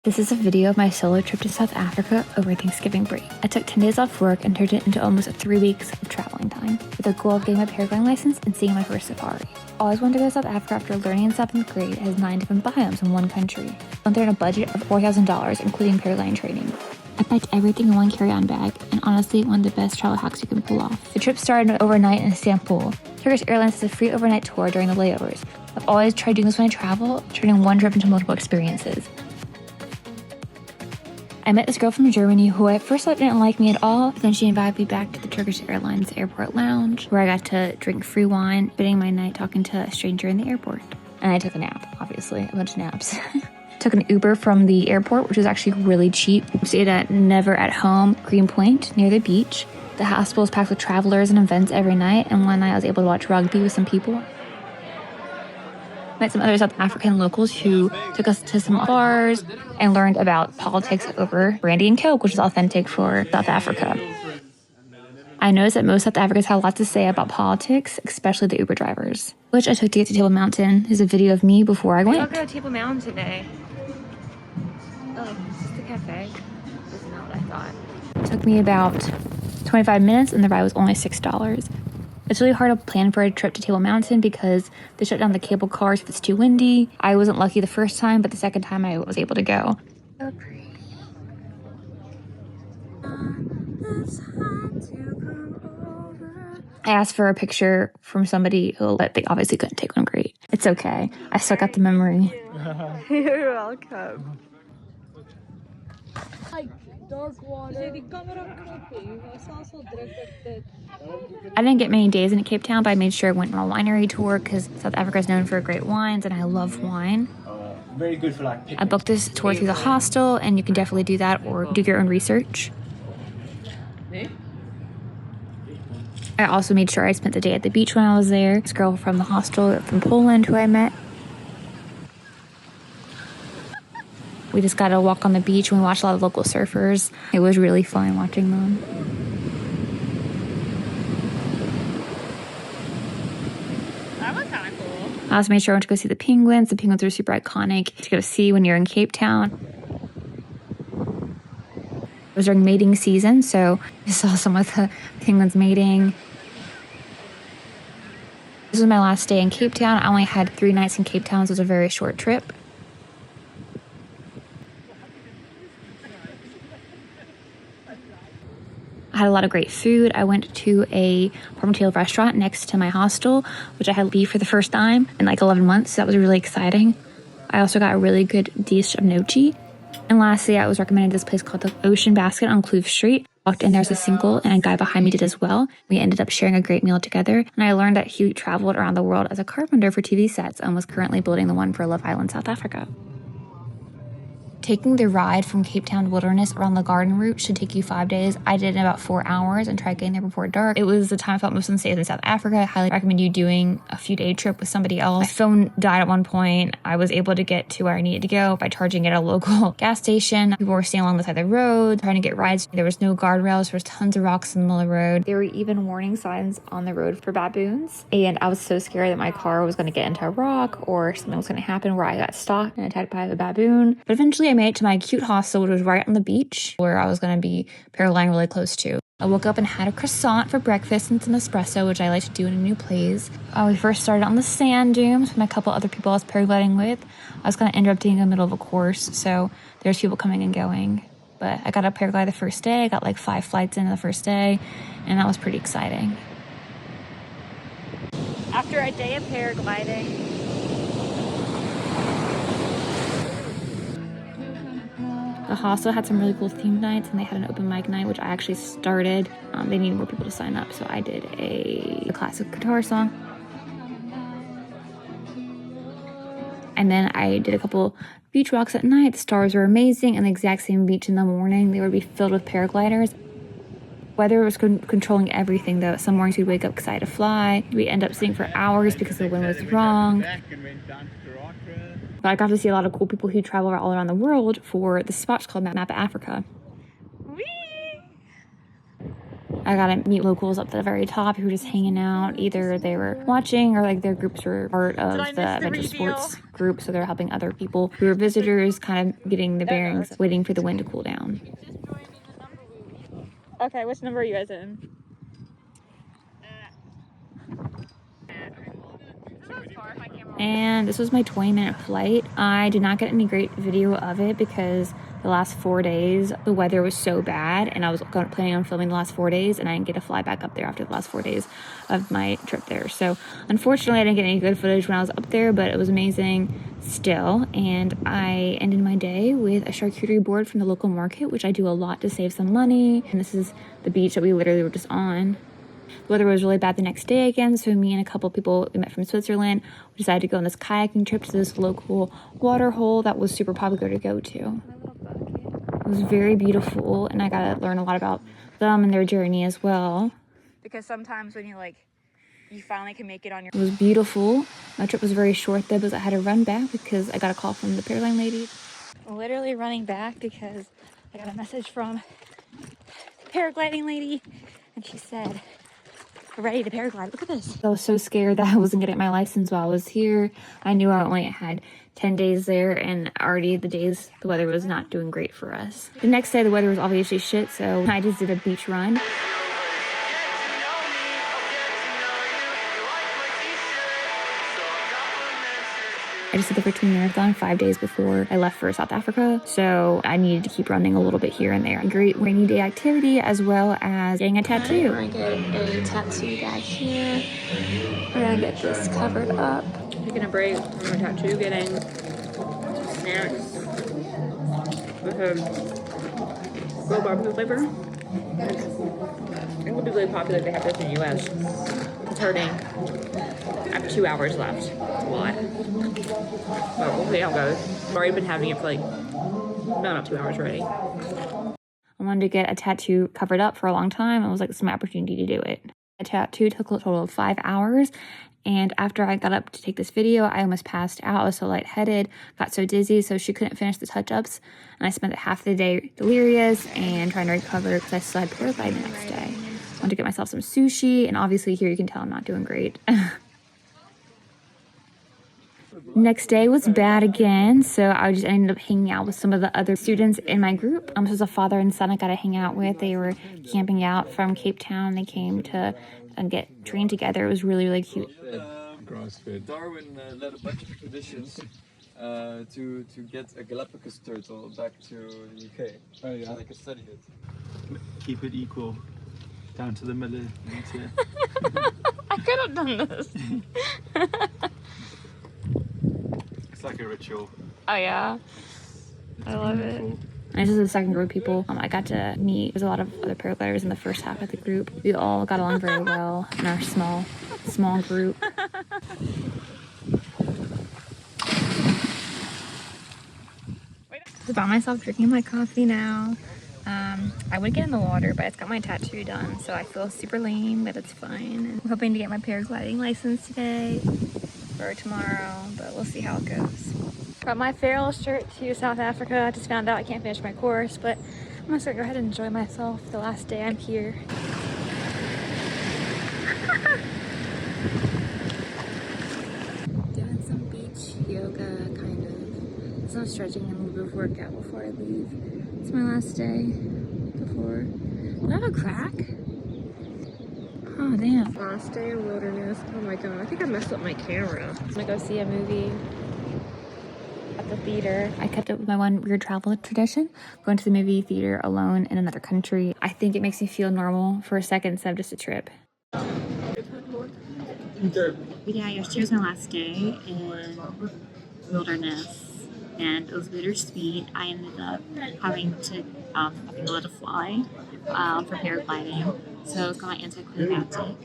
This is a video of my solo trip to South Africa over Thanksgiving break. I took 10 days off work and turned it into almost 3 weeks of traveling time, with the goal of getting my paragliding license and seeing my first safari. Always wanted to go to South Africa after learning in 7th grade it has 9 different biomes in one country. Went there on a budget of $4,000, including paragliding training. I packed everything in one carry-on bag, and honestly, one of the best travel hacks you can pull off. The trip started overnight in Istanbul. Turkish Airlines has a free overnight tour during the layovers. I've always tried doing this when I travel, turning one trip into multiple experiences. I met this girl from Germany who I first thought didn't like me at all, but then she invited me back to the Turkish Airlines airport lounge, where I got to drink free wine, spending my night talking to a stranger in the airport. And I took a nap, obviously, a bunch of naps. Took an Uber from the airport, which was actually really cheap. Stayed at Never at Home, Greenpoint, near the beach. The hostel was packed with travelers and events every night, and one night I was able to watch rugby with some people. Met some other South African locals who took us to some bars and learned about politics over brandy and coke, which is authentic for South Africa. I noticed that most South Africans had a lot to say about politics, especially the Uber drivers, which I took to get to Table Mountain. Here's a video of me before I went. We're going to Table Mountain today. Oh, it's just a cafe. This is not what I thought. It took me about 25 minutes and the ride was only $6. It's really hard to plan for a trip to Table Mountain because they shut down the cable cars if it's too windy. I wasn't lucky the first time, but the second time I was able to go. So pretty. I asked for a picture from somebody but they obviously couldn't take one great. It's okay. I still got the memory. You're welcome. Dark water. I didn't get many days in Cape Town, but I made sure I went on a winery tour because South Africa is known for great wines and I love wine. Very good for like I booked this tour through the hostel, and you can definitely do that or do your own research. I also made sure I spent the day at the beach when I was there. This girl from the hostel from Poland who I met. We just got to walk on the beach and we watched a lot of local surfers. It was really fun watching them. That was kind of cool. I also made sure I went to go see the penguins. The penguins are super iconic to go see when you're in Cape Town. It was during mating season, so I saw some of the penguins mating. This was my last day in Cape Town. I only had 3 nights in Cape Town, so it was a very short trip. I had a lot of great food. I went to a farm-to-table restaurant next to my hostel, which I had beef for the first time in like 11 months, so that was really exciting. I also got a really good dish of gnocchi. And lastly, I was recommended this place called the Ocean Basket on Cloudbase Street. Walked in there as a single, and a guy behind me did as well. We ended up sharing a great meal together, and I learned that he traveled around the world as a carpenter for TV sets and was currently building the one for Love Island, South Africa. Taking the ride from Cape Town Wilderness around the garden route should take you 5 days. I did it in about 4 hours and tried getting there before dark. It was the time I felt most unsafe in South Africa. I highly recommend you doing a few day trip with somebody else. My phone died at one point. I was able to get to where I needed to go by charging at a local gas station. People were standing along the side of the road trying to get rides. There was no guardrails. There was tons of rocks in the middle of the road. There were even warning signs on the road for baboons. And I was so scared that my car was going to get into a rock or something was going to happen where I got stopped and attacked by a baboon. But eventually I made it to my cute hostel, which was right on the beach where I was going to be paragliding really close to. I woke up and had a croissant for breakfast and some espresso, which I like to do in a new place. We first started on the sand dunes with a couple other people I was paragliding with. I was kind of interrupting in the middle of a course, so there's people coming and going. But I got a paraglide the first day. I got like 5 flights in the first day, and that was pretty exciting. After a day of paragliding, the hostel had some really cool themed nights, and they had an open mic night, which I actually started. They needed more people to sign up, so I did a classic guitar song. And then I did a couple beach walks at night. The stars were amazing, and the exact same beach in the morning. They would be filled with paragliders. Weather was controlling everything, though. Some mornings we'd wake up excited to fly. We'd end up sitting for hours because the wind was wrong. But I got to see a lot of cool people who travel all around the world for the spot called Map of Africa. whee! I got to meet locals up at the very top who were just hanging out. Either they were watching or like their groups were part of the adventure sports group, so they're helping other people who are visitors, kind of getting the bearings, waiting for the wind to cool down. Okay, which number are you guys in? And this was my 20-minute flight. I did not get any great video of it because the last 4 days the weather was so bad, and I was planning on filming the last 4 days, and I didn't get to fly back up there after the last 4 days of my trip there. So unfortunately I didn't get any good footage when I was up there, but it was amazing still. And I ended my day with a charcuterie board from the local market, which I do a lot to save some money. And this is the beach that we literally were just on. The weather was really bad the next day again, so me and a couple people we met from Switzerland, we decided to go on this kayaking trip to this local water hole that was super popular to go to. It was very beautiful, and I got to learn a lot about them and their journey as well. Because sometimes when you finally can make it on your... It was beautiful. My trip was very short though, because I had to run back because I got a call from the paragliding lady. I'm literally running back because I got a message from the paragliding lady, and she said, "We're ready to paraglide. Look at this." I was so scared that I wasn't getting my license while I was here. I knew I only had 10 days there, and already the weather was not doing great for us. The next day the weather was obviously shit, so I just did a beach run. I just did the Richmond Marathon 5 days before I left for South Africa, so I needed to keep running a little bit here and there. A great rainy day activity, as well as getting a tattoo. We're gonna get a tattoo back here. We're gonna get this covered up. Taking a break from a tattoo, getting snacks with a grilled barbecue flavor. It would be really popular if they have this in the US. It's hurting. I have 2 hours left. A lot. But we'll see how it goes. I've already been having it for like, not 2 hours already. I wanted to get a tattoo covered up for a long time. I was like, this is my opportunity to do it. A tattoo took a total of 5 hours. And after I got up to take this video, I almost passed out. I was so lightheaded, got so dizzy, so she couldn't finish the touch-ups. And I spent half the day delirious and trying to recover because I still had paragliding the next day. I wanted to get myself some sushi, and obviously here you can tell I'm not doing great. Next day was bad again, so I just ended up hanging out with some of the other students in my group. This was a father and son I got to hang out with. They were camping out from Cape Town. They came to get trained together. It was really, really cute. Darwin led a bunch of expeditions to get a Galapagos turtle back to the UK. Oh yeah. So they could study it. Keep it equal, down to the millimeter. I could have done this. It's like a ritual. Oh yeah, I love it. And this is the second group of people I got to meet. There's a lot of other paragliders in the first half of the group. We all got along very well in our small group. I found myself drinking my coffee now. I would get in the water, but it's got my tattoo done, so I feel super lame, but it's fine. I'm hoping to get my paragliding license today or tomorrow, but we'll see how it goes. Got my farewell shirt to South Africa. I just found out I can't finish my course, but I'm gonna go ahead and enjoy myself the last day I'm here. Doing some beach yoga, kind of. Some stretching and a little bit of workout before I leave. It's my last day before. Did I have a crack? Oh, damn. Last day in wilderness. Oh my god, I think I messed up my camera. I'm gonna go see a movie at the theater. I kept up with my one weird travel tradition, going to the movie theater alone in another country. I think it makes me feel normal for a second instead of just a trip. Yeah, yesterday was my last day in wilderness, and it was bittersweet. I ended up having to be able to fly for paragliding, so it's got my anticlimactic.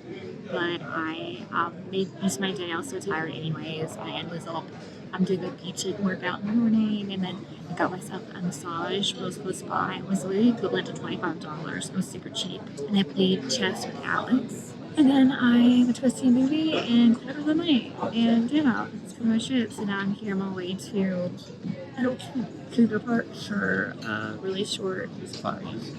But I made use of my day. I was so tired anyways. My end result, I'm doing a beach workout in the morning, and then I got myself a massage while I was close by. It was really equivalent to $25. It was super cheap. And I played chess with Alex. And then I went to go see a movie and called it the night. And yeah, that's pretty much it. So now I'm here on my way to Kruger Park for really short safaris.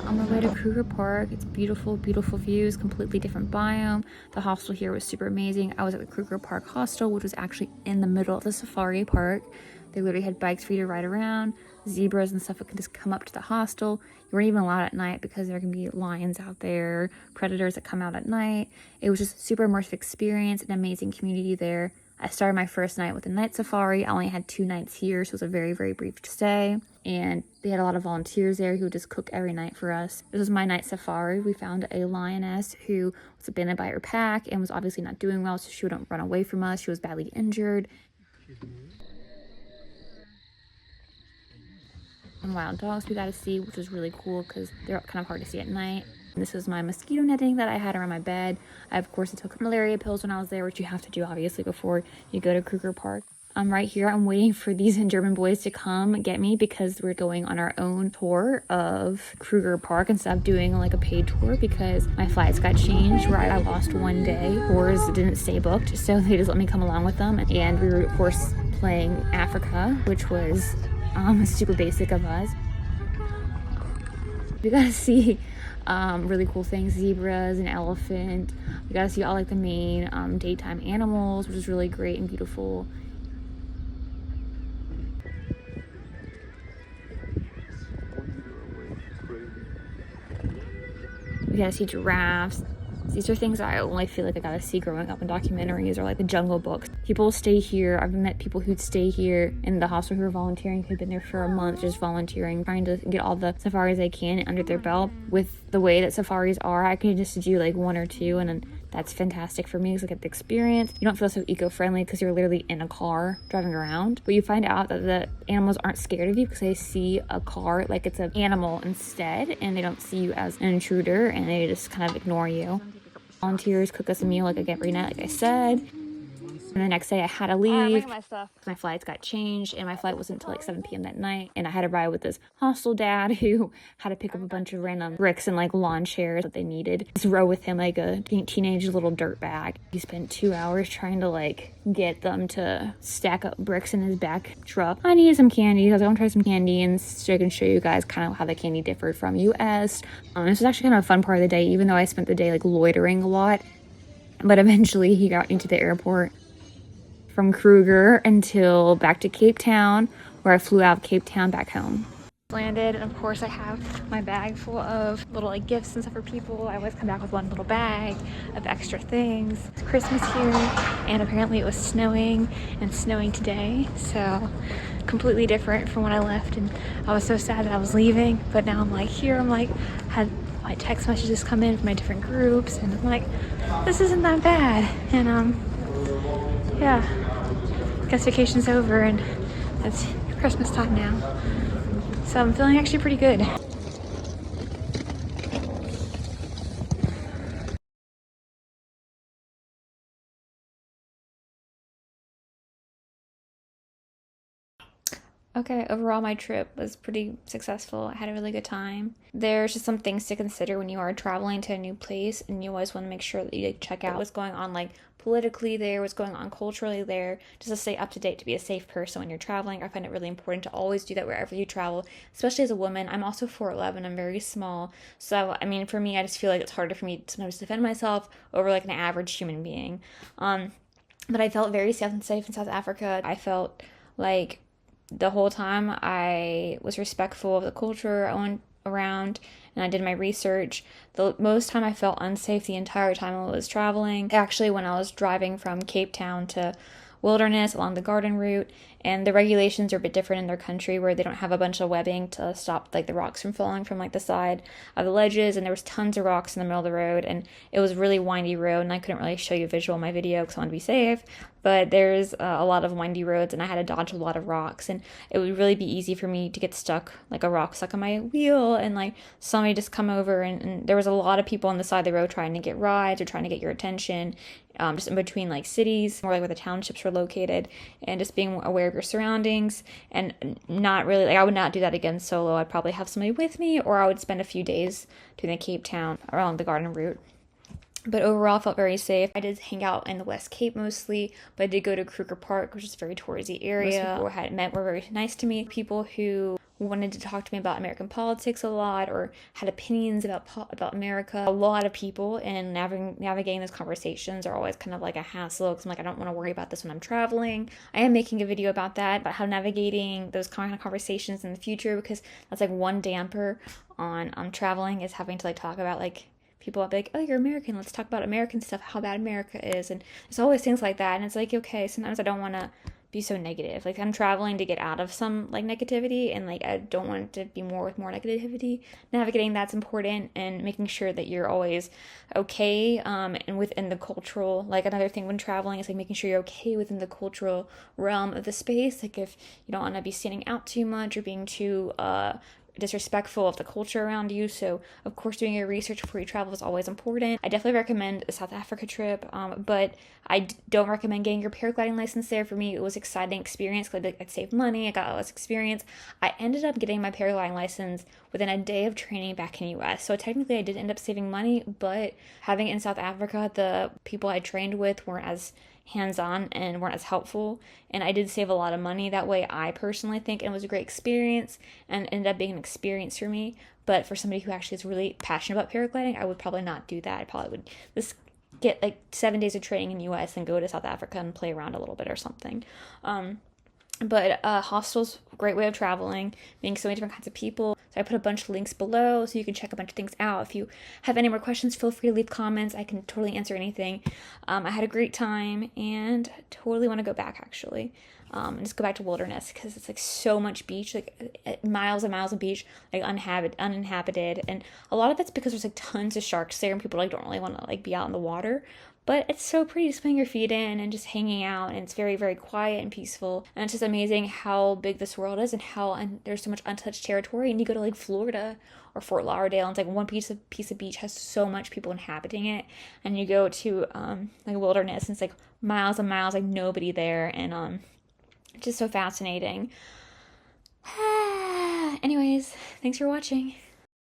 On my way to Kruger Park, it's beautiful, beautiful views, completely different biome. The hostel here was super amazing. I was at the Kruger Park hostel, which was actually in the middle of the safari park. They literally had bikes for you to ride around, zebras and stuff that could just come up to the hostel. You weren't even allowed at night because there can be lions out there, predators that come out at night. It was just a super immersive experience, an amazing community there. I started my first night with a night safari. I only had 2 nights here, so it was a very, very brief stay. And they had a lot of volunteers there who would just cook every night for us. This was my night safari. We found a lioness who was abandoned by her pack and was obviously not doing well, so she wouldn't run away from us. She was badly injured. And wild dogs we got to see, which was really cool because they're kind of hard to see at night. This is my mosquito netting that I had around my bed. I, of course, took malaria pills when I was there, which you have to do, obviously, before you go to Kruger Park. I'm right here. I'm waiting for these German boys to come get me because we're going on our own tour of Kruger Park instead of doing like a paid tour because my flights got changed where I lost 1 day. Tours didn't stay booked, so they just let me come along with them. And we were, of course, playing Africa, which was super basic of us. We got to see really cool things, zebras, an elephant. We got to see all like the main daytime animals, which is really great and beautiful. We got to see giraffes. These are things I only feel like I got to see growing up in documentaries or like the Jungle Books. People stay here. I've met people who'd stay here in the hostel who are volunteering, who've been there for a month just volunteering, trying to get all the safaris they can under their belt. With the way that safaris are, I can just do like 1 or 2 and then that's fantastic for me because I get the experience. You don't feel so eco-friendly because you're literally in a car driving around, but you find out that the animals aren't scared of you because they see a car like it's an animal instead, and they don't see you as an intruder and they just kind of ignore you. Volunteers cook us a meal like I get every night, like I said. And the next day I had to leave. My flights got changed and my flight wasn't until like 7 p.m. that night. And I had to ride with this hostel dad who had to pick up a bunch of random bricks and like lawn chairs that they needed. Just row with him like a teenage little dirt bag. He spent 2 hours trying to like get them to stack up bricks in his back truck. I needed some candy. I was like, I want to try some candy and so I can show you guys kind of how the candy differed from US. This was actually kind of a fun part of the day, even though I spent the day like loitering a lot. But eventually he got me to the airport from Kruger until back to Cape Town, where I flew out of Cape Town back home. Landed, and of course I have my bag full of little like gifts and stuff for people. I always come back with one little bag of extra things. It's Christmas here, and apparently it was snowing and snowing today, so completely different from when I left. And I was so sad that I was leaving, but now I'm like here. I'm like had my text messages come in from my different groups, and I'm like, this isn't that bad. And yeah, guess vacation's over and it's Christmas time now. So I'm feeling actually pretty good. Okay, overall my trip was pretty successful. I had a really good time. There's just some things to consider when you are traveling to a new place, and you always want to make sure that you like, check out what's going on like politically there, what's going on culturally there, just to stay up to date, to be a safe person when you're traveling. I find it really important to always do that wherever you travel, especially as a woman. I'm also 4'11", I'm very small, so I mean for me I just feel like it's harder for me to sometimes defend myself over like an average human being. But I felt very safe in South Africa. I felt like the whole time I was respectful of the culture I went around, and I did my research. The most time I felt unsafe the entire time I was traveling, actually when I was driving from Cape Town to Wilderness along the garden route, and the regulations are a bit different in their country where they don't have a bunch of webbing to stop like the rocks from falling from like the side of the ledges, and there was tons of rocks in the middle of the road, and it was a really windy road, and I couldn't really show you a visual in my video because I wanted to be safe, but there's a lot of windy roads and I had to dodge a lot of rocks, and it would really be easy for me to get stuck, like a rock stuck on my wheel, and like somebody just come over, and there was a lot of people on the side of the road trying to get rides or trying to get your attention, just in between like cities or like where the townships were located, and just being aware of your surroundings, and not really like I would not do that again solo. I'd probably have somebody with me, or I would spend a few days doing the Cape Town around the garden route. But overall, I felt very safe. I did hang out in the West Cape mostly, but I did go to Kruger Park, which is a very touristy area. Most people I had met were very nice to me. People who wanted to talk to me about American politics a lot or had opinions about America. A lot of people, and navigating those conversations are always kind of like a hassle because I'm like, I don't want to worry about this when I'm traveling. I am making a video about that, about how navigating those kind of conversations in the future, because that's like one damper on traveling, is having to like talk about like people will be like, oh, you're American, let's talk about American stuff, how bad America is. And there's always things like that. And it's like, okay, sometimes I don't want to be so negative. Like, I'm traveling to get out of some like negativity, and like I don't want it to be more with more negativity. Navigating that's important, and making sure that you're always okay, and within the cultural, like another thing when traveling is like making sure you're okay within the cultural realm of the space. Like if you don't want to be standing out too much or being too disrespectful of the culture around you. So of course doing your research before you travel is always important. I definitely recommend a South Africa trip, but I don't recommend getting your paragliding license there. For me, it was an exciting experience because I'd save money, I got all this experience. I ended up getting my paragliding license within a day of training back in the US. So technically I did end up saving money, but having it in South Africa, the people I trained with weren't as hands-on and weren't as helpful, and I did save a lot of money that way, I personally think, and it was a great experience and ended up being an experience for me. But for somebody who actually is really passionate about paragliding, I would probably not do that. I probably would just get like 7 days of training in the US and go to South Africa and play around a little bit or something. But hostels, great way of traveling, meeting so many different kinds of people. So I put a bunch of links below so you can check a bunch of things out. If you have any more questions, feel free to leave comments. I can totally answer anything. I had a great time and totally want to go back, actually. And just go back to wilderness because it's like so much beach, like miles and miles of beach, like uninhabited. And a lot of it's because there's like tons of sharks there and people like don't really want to like be out in the water. But it's so pretty just putting your feet in and just hanging out, and it's very, very quiet and peaceful. And it's just amazing how big this world is and how there's so much untouched territory. And you go to like Florida or Fort Lauderdale, and it's like one piece of beach has so much people inhabiting it. And you go to like wilderness, and it's like miles and miles, like nobody there, and it's just so fascinating. Anyways, thanks for watching.